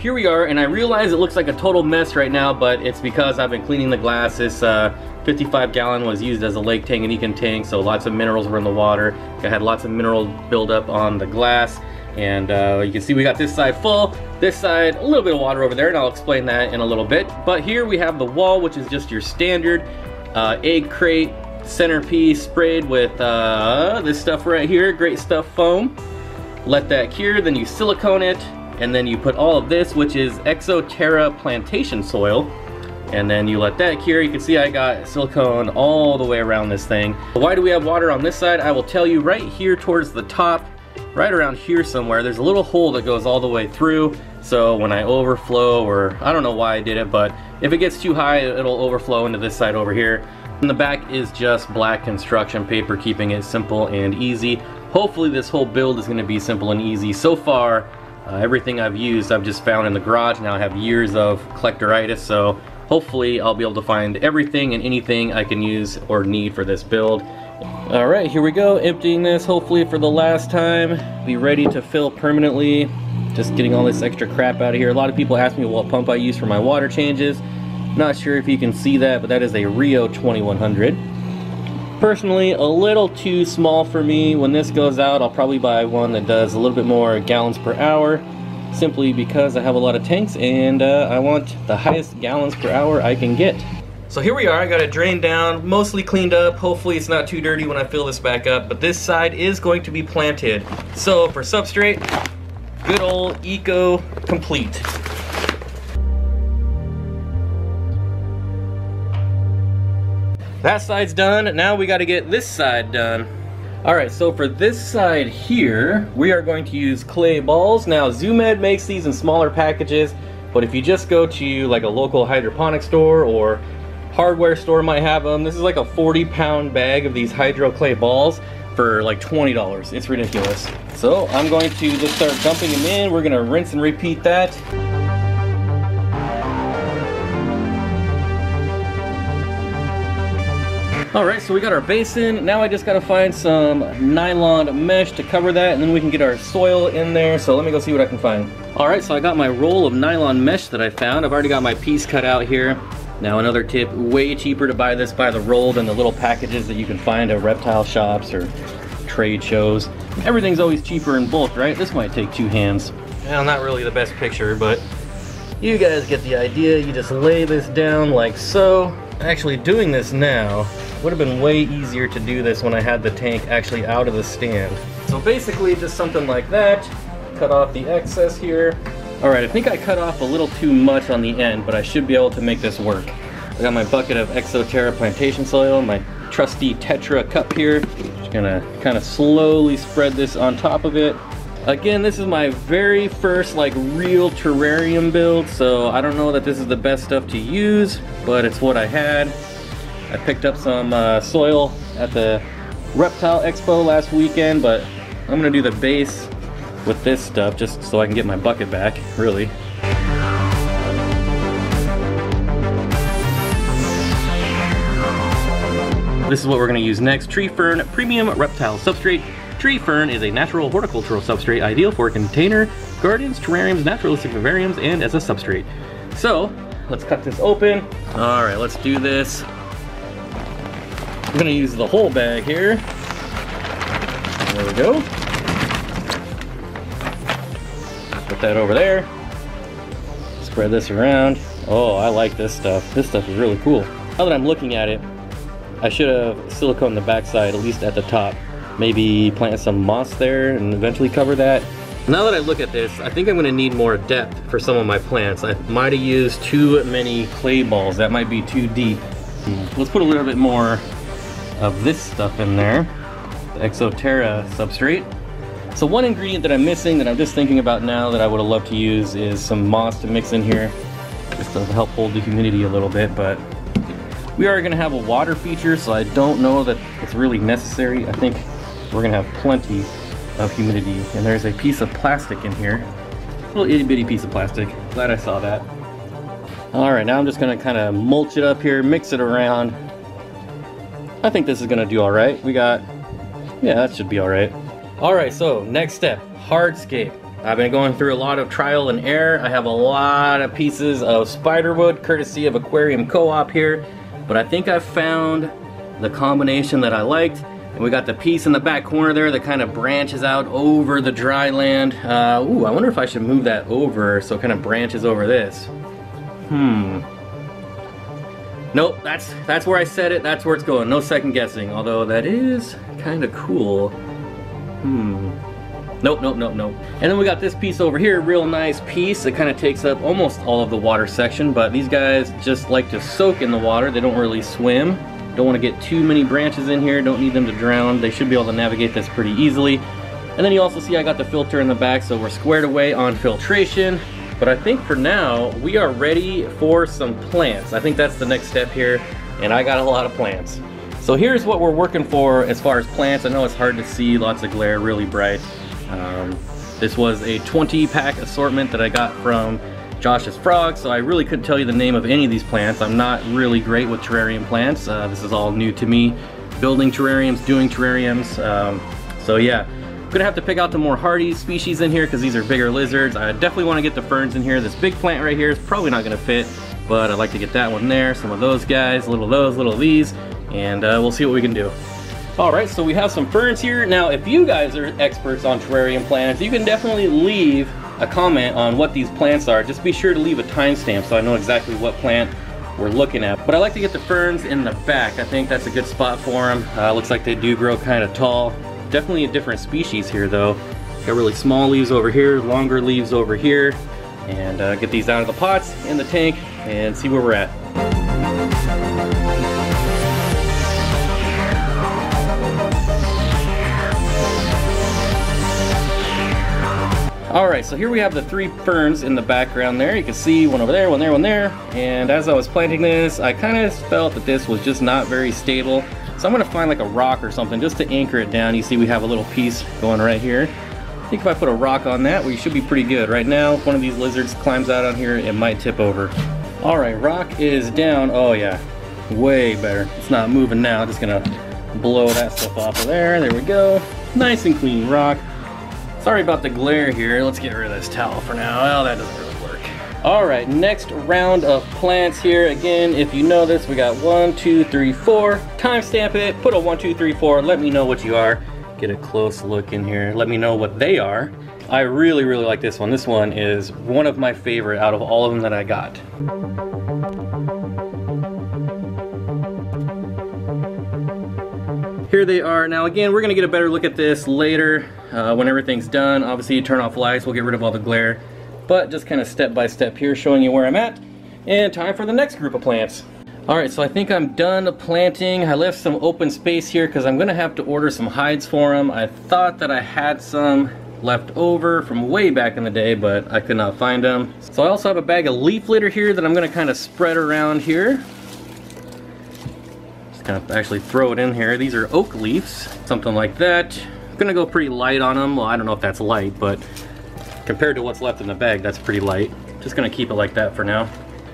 here we are, and I realize it looks like a total mess right now, but it's because I've been cleaning the glass. This 55 gallon was used as a Lake Tanganyika tank, so lots of minerals were in the water. I had lots of mineral buildup on the glass, and you can see we got this side full, this side a little bit of water over there, and I'll explain that in a little bit. But here we have the wall, which is just your standard egg crate centerpiece sprayed with this stuff right here, Great Stuff foam. Let that cure, then you silicone it, and then you put all of this, which is Exoterra plantation soil, and then you let that cure. You can see I got silicone all the way around this thing. Why do we have water on this side? I will tell you. Right here towards the top, right around here somewhere, there's a little hole that goes all the way through, so when I overflow, or I don't know why I did it, but if it gets too high, it'll overflow into this side over here. And the back is just black construction paper, keeping it simple and easy. Hopefully this whole build is going to be simple and easy. So far, everything I've used I've just found in the garage. Now I have years of collectoritis, so hopefully I'll be able to find everything and anything I can use or need for this build. Alright, here we go, emptying this hopefully for the last time. Be ready to fill permanently. Just getting all this extra crap out of here. A lot of people ask me what pump I use for my water changes. Not sure if you can see that, but that is a Rio 2100. Personally, a little too small for me. When this goes out, I'll probably buy one that does a little bit more gallons per hour, simply because I have a lot of tanks and I want the highest gallons per hour I can get. So here we are, I got it drained down, mostly cleaned up. Hopefully it's not too dirty when I fill this back up, but this side is going to be planted. So for substrate, good old Eco Complete. That side's done, now we gotta get this side done. Alright, so for this side here, we are going to use clay balls. Now, Zoo Med makes these in smaller packages, but if you just go to like a local hydroponic store or hardware store might have them. This is like a 40-pound bag of these hydro clay balls for like $20. It's ridiculous. So I'm going to just start dumping them in. We're gonna rinse and repeat that. Alright, so we got our basin. Now I just gotta find some nylon mesh to cover that, and then we can get our soil in there. So let me go see what I can find. Alright, so I got my roll of nylon mesh that I found. I've already got my piece cut out here. Now another tip, way cheaper to buy this by the roll than the little packages that you can find at reptile shops or trade shows. Everything's always cheaper in bulk, right? This might take two hands. Well, not really the best picture, but you guys get the idea. You just lay this down like so. Actually doing this now would have been way easier to do this when I had the tank actually out of the stand. So basically just something like that. Cut off the excess here. Alright, I think I cut off a little too much on the end, but I should be able to make this work. I got my bucket of Exoterra plantation soil, my trusty Tetra cup here. Just gonna kind of slowly spread this on top of it. Again, this is my very first like real terrarium build, so I don't know that this is the best stuff to use, but it's what I had. I picked up some soil at the Reptile Expo last weekend, but I'm gonna do the base with this stuff just so I can get my bucket back, really. This is what we're gonna use next. Tree Fern Premium Reptile Substrate. Tree Fern is a natural horticultural substrate ideal for container gardens, terrariums, naturalistic vivariums, and as a substrate. So, let's cut this open. All right, let's do this. I'm gonna use the whole bag here. There we go. Put that over there. Spread this around. Oh, I like this stuff. This stuff is really cool. Now that I'm looking at it, I should have siliconed the backside, at least at the top. Maybe plant some moss there and eventually cover that. Now that I look at this, I think I'm gonna need more depth for some of my plants. I might have used too many clay balls. That might be too deep. Let's put a little bit more of this stuff in there. The Exoterra substrate. So one ingredient that I'm missing that I'm just thinking about now that I would have loved to use is some moss to mix in here. Just to help hold the humidity a little bit, but we are gonna have a water feature, so I don't know that it's really necessary. I think we're gonna have plenty of humidity. And there's a piece of plastic in here. A little itty bitty piece of plastic. Glad I saw that. All right, now I'm just gonna kind of mulch it up here, mix it around. I think this is gonna do all right. We got, yeah, that should be all right. All right, so next step, hardscape. I've been going through a lot of trial and error. I have a lot of pieces of spiderwood courtesy of Aquarium Co-op here, but I think I've found the combination that I liked. And we got the piece in the back corner there that kind of branches out over the dry land. Ooh, I wonder if I should move that over so it kind of branches over this. Nope, that's where I set it, that's where it's going, no second guessing. Although that is kind of cool. Nope. And then we got this piece over here, real nice piece. It kind of takes up almost all of the water section, but these guys just like to soak in the water. They don't really swim. Don't want to get too many branches in here, don't need them to drown. They should be able to navigate this pretty easily. And then you also see I got the filter in the back, so we're squared away on filtration. But I think for now, we are ready for some plants. I think that's the next step here, and I got a lot of plants. So here's what we're working for as far as plants. I know it's hard to see, lots of glare, really bright. This was a 20-pack assortment that I got from Josh's Frogs, so I really couldn't tell you the name of any of these plants. I'm not really great with terrarium plants. This is all new to me. Building terrariums, doing terrariums. So yeah. I'm gonna have to pick out the more hardy species in here because these are bigger lizards. I definitely want to get the ferns in here. This big plant right here is probably not gonna fit, but I'd like to get that one there, some of those guys, little of those, little of these, and we'll see what we can do. Alright, so we have some ferns here. Now, if you guys are experts on terrarium plants, you can definitely leave a comment on what these plants are. Just be sure to leave a timestamp so I know exactly what plant we're looking at. But I like to get the ferns in the back. I think that's a good spot for them. Looks like they do grow kind of tall. Definitely a different species here though. Got really small leaves over here, longer leaves over here, and get these out of the pots in the tank and see where we're at. Alright, so here we have the 3 ferns in the background there. You can see one over there, one there, one there. And as I was planting this, I kind of felt that this was just not very stable. So I'm gonna find like a rock or something just to anchor it down. You see we have a little piece going right here. I think if I put a rock on that, we should be pretty good. Right now, if one of these lizards climbs out on here, it might tip over. All right, rock is down. Oh yeah, way better. It's not moving now. Just gonna blow that stuff off of there. There we go. Nice and clean rock. Sorry about the glare here. Let's get rid of this towel for now. Well, that doesn't really work. All right, next round of plants here. Again, if you know this, we got 1, 2, 3, 4. Timestamp it, put a 1, 2, 3, 4. Let me know what you are. Get a close look in here. Let me know what they are. I really, really like this one. This one is one of my favorite out of all of them that I got. Here they are. Now again, we're gonna get a better look at this later when everything's done. Obviously, you turn off lights, we'll get rid of all the glare. But just kind of step by step here, showing you where I'm at. And time for the next group of plants. All right, so I think I'm done planting. I left some open space here because I'm gonna have to order some hides for them. I thought that I had some left over from way back in the day, but I could not find them. So I also have a bag of leaf litter here that I'm gonna kind of spread around here. Just kind of actually throw it in here. These are oak leaves, something like that. I'm gonna go pretty light on them. Well, I don't know if that's light, but compared to what's left in the bag, that's pretty light. Just gonna keep it like that for now.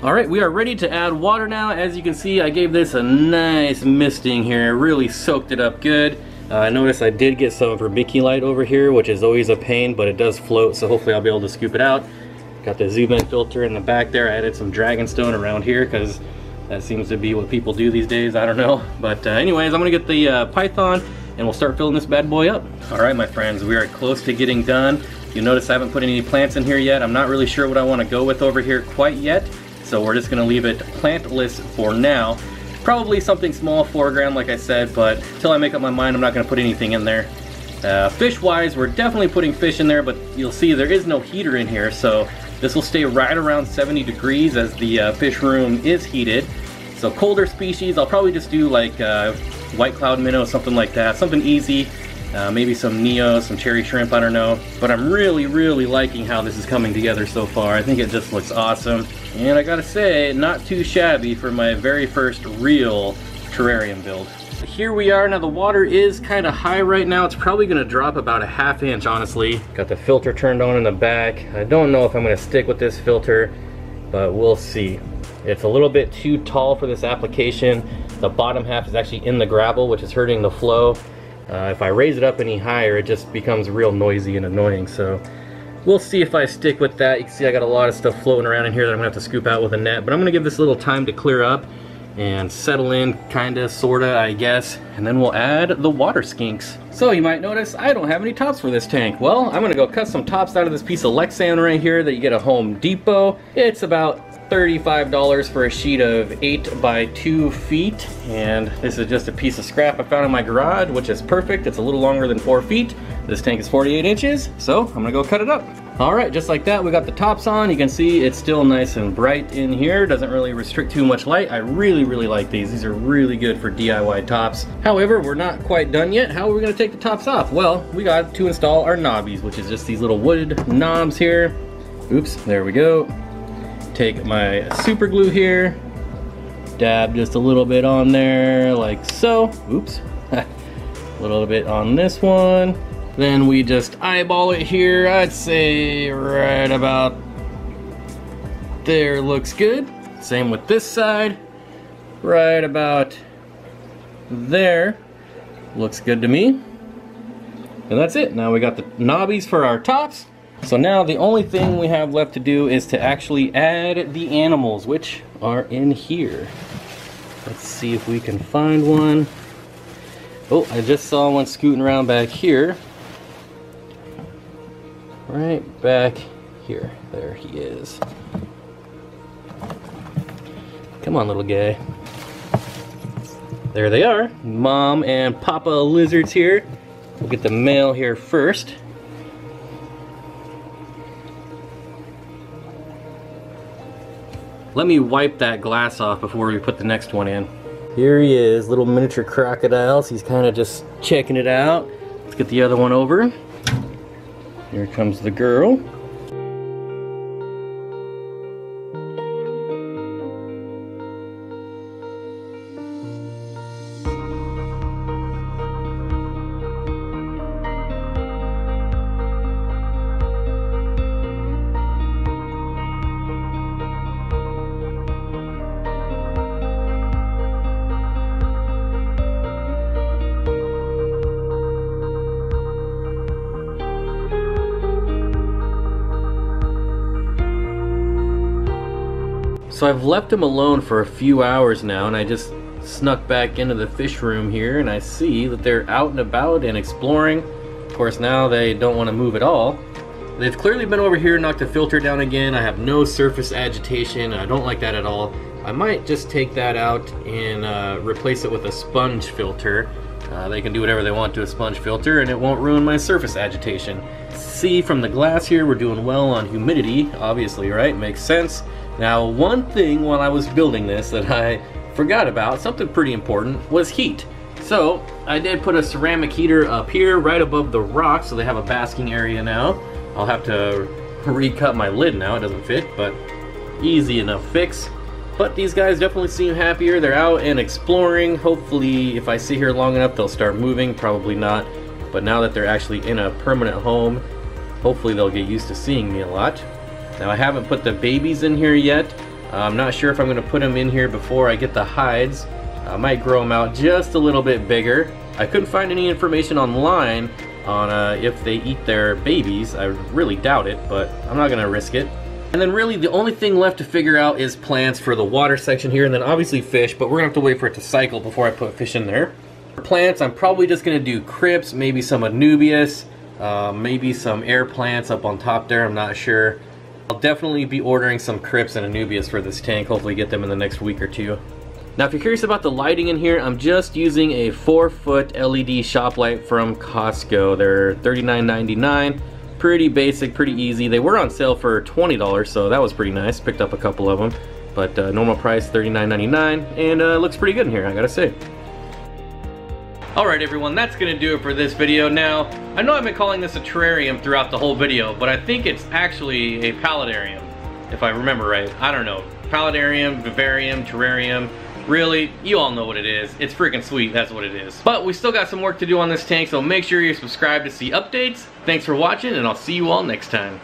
All right, we are ready to add water now. As you can see, I gave this a nice misting here. Really soaked it up good. Notice I did get some vermiculite over here, which is always a pain, but it does float, so hopefully I'll be able to scoop it out. Got the zoom in filter in the back there. I added some dragonstone around here because that seems to be what people do these days. I don't know. But anyways, I'm gonna get the python and we'll start filling this bad boy up. All right, my friends, we are close to getting done. You notice I haven't put any plants in here yet. I'm not really sure what I want to go with over here quite yet. So we're just gonna leave it plantless for now. Probably something small, foreground like I said, but until I make up my mind, I'm not gonna put anything in there. Fish-wise, we're definitely putting fish in there, but you'll see there is no heater in here, so this will stay right around 70 degrees as the fish room is heated. So colder species, I'll probably just do like white cloud minnow, something like that, something easy. Maybe some Neo, some cherry shrimp, I don't know. But I'm really, really liking how this is coming together so far. I think it just looks awesome. And I gotta say, not too shabby for my very first real terrarium build. Here we are. Now the water is kind of high right now. It's probably gonna drop about a ½ inch, honestly. Got the filter turned on in the back. I don't know if I'm gonna stick with this filter, but we'll see. It's a little bit too tall for this application. The bottom half is actually in the gravel, which is hurting the flow. If I raise it up any higher, it just becomes real noisy and annoying. So We'll see if I stick with that. You can see I got a lot of stuff floating around in here that I'm gonna have to scoop out with a net, but I'm gonna give this a little time to clear up and settle in, kinda, sorta, I guess, and then we'll add the water skinks. So you might notice I don't have any tops for this tank. Well, I'm gonna go cut some tops out of this piece of Lexan right here that you get at Home Depot. It's about $35 for a sheet of 8 by 2 feet, and this is just a piece of scrap I found in my garage, which is perfect. It's a little longer than 4 feet. This tank is 48 inches, so I'm gonna go cut it up. All right, just like that, we got the tops on. You can see it's still nice and bright in here. Doesn't really restrict too much light. I really like these. These are really good for DIY tops. However, we're not quite done yet. How are we gonna take the tops off? Well, we got to install our knobbies, which is just these little wood knobs here. Oops, there we go. Take my super glue here, dab just a little bit on there like so. Oops, a little bit on this one. Then we just eyeball it here. I'd say right about there looks good. Same with this side, right about there looks good to me. And that's it. Now we got the knobbies for our tops. So now the only thing we have left to do is to actually add the animals, which are in here. Let's see if we can find one. Oh, I just saw one scooting around back here. Right back here. There he is. Come on, little guy. There they are. Mom and Papa lizards here. We'll get the male here first. Let me wipe that glass off before we put the next one in. Here he is, little miniature crocodiles. He's kind of just checking it out. Let's get the other one over. Here comes the girl. So I've left them alone for a few hours now, and I just snuck back into the fish room here, and I see that they're out and about and exploring. Of course, now they don't want to move at all. They've clearly been over here, knocked the filter down again. I have no surface agitation. I don't like that at all. I might just take that out and replace it with a sponge filter. They can do whatever they want to a sponge filter, and it won't ruin my surface agitation. See, from the glass here, we're doing well on humidity, obviously, right? Makes sense. Now, one thing while I was building this that I forgot about, something pretty important, was heat. So, I did put a ceramic heater up here right above the rock, so they have a basking area now. I'll have to recut my lid now, it doesn't fit, but easy enough fix. But these guys definitely seem happier. They're out and exploring. Hopefully, if I sit here long enough, they'll start moving. Probably not. But now that they're actually in a permanent home, hopefully they'll get used to seeing me a lot. Now I haven't put the babies in here yet. I'm not sure if I'm going to put them in here before I get the hides. I might grow them out just a little bit bigger. I couldn't find any information online on if they eat their babies. I really doubt it, but I'm not going to risk it. And then really the only thing left to figure out is plants for the water section here, and then obviously fish, but we're going to have to wait for it to cycle before I put fish in there. For plants, I'm probably just going to do crypts, maybe some Anubias, maybe some air plants up on top there, I'm not sure. I'll definitely be ordering some crypts and Anubias for this tank, hopefully get them in the next week or two. Now if you're curious about the lighting in here, I'm just using a 4-foot LED shop light from Costco. They're $39.99. Pretty basic, pretty easy. They were on sale for $20, so that was pretty nice. Picked up a couple of them. But normal price $39.99, and looks pretty good in here, I gotta say. Alright everyone, that's gonna do it for this video. Now, I know I've been calling this a terrarium throughout the whole video, but I think it's actually a paludarium, if I remember right. I don't know. Paludarium, vivarium, terrarium. Really, you all know what it is. It's freaking sweet, that's what it is. But we still got some work to do on this tank, so make sure you're subscribed to see updates. Thanks for watching, and I'll see you all next time.